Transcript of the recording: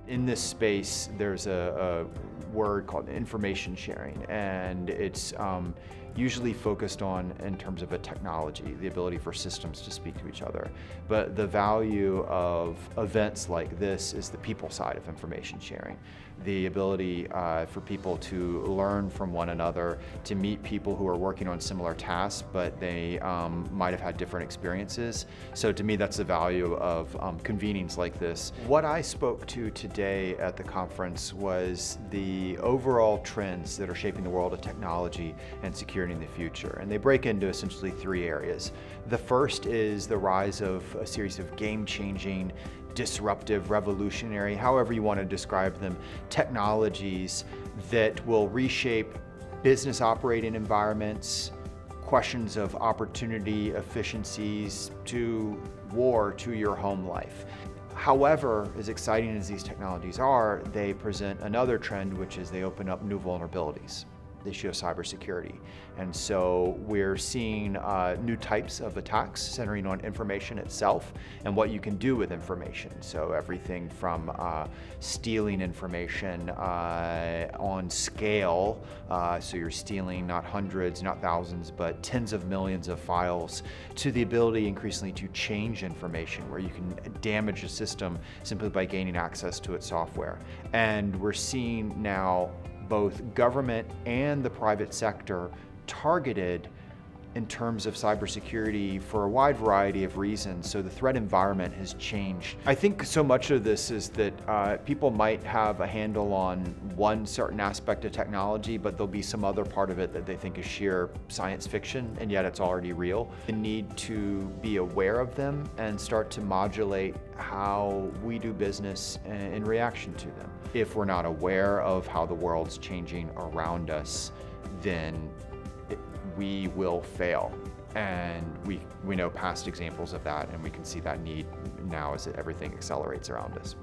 In this space, there's a word called information sharing, and it's usually focused on in terms of a technology, the ability for systems to speak to each other. But the value of events like this is the people side of information sharing. The ability for people to learn from one another, to meet people who are working on similar tasks, but they might have had different experiences. So to me, that's the value of convenings like this. What I spoke to today at the conference was the overall trends that are shaping the world of technology and security in the future. And they break into essentially three areas. The first is the rise of a series of game-changing, disruptive, revolutionary, however you want to describe them, technologies that will reshape business operating environments, questions of opportunity, efficiencies, to war, to your home life. However, as exciting as these technologies are, they present another trend, which is they open up new vulnerabilities. The issue of cybersecurity. And so we're seeing new types of attacks centering on information itself and what you can do with information. So everything from stealing information on scale, so you're stealing not hundreds, not thousands, but tens of millions of files, to the ability increasingly to change information, where you can damage a system simply by gaining access to its software. And we're seeing now both government and the private sector targeted in terms of cybersecurity for a wide variety of reasons. So the threat environment has changed. I think so much of this is that people might have a handle on one certain aspect of technology, but there'll be some other part of it that they think is sheer science fiction, and yet it's already real. The need to be aware of them and start to modulate how we do business in reaction to them. If we're not aware of how the world's changing around us, then we will fail. And we know past examples of that, and we can see that need now as everything accelerates around us.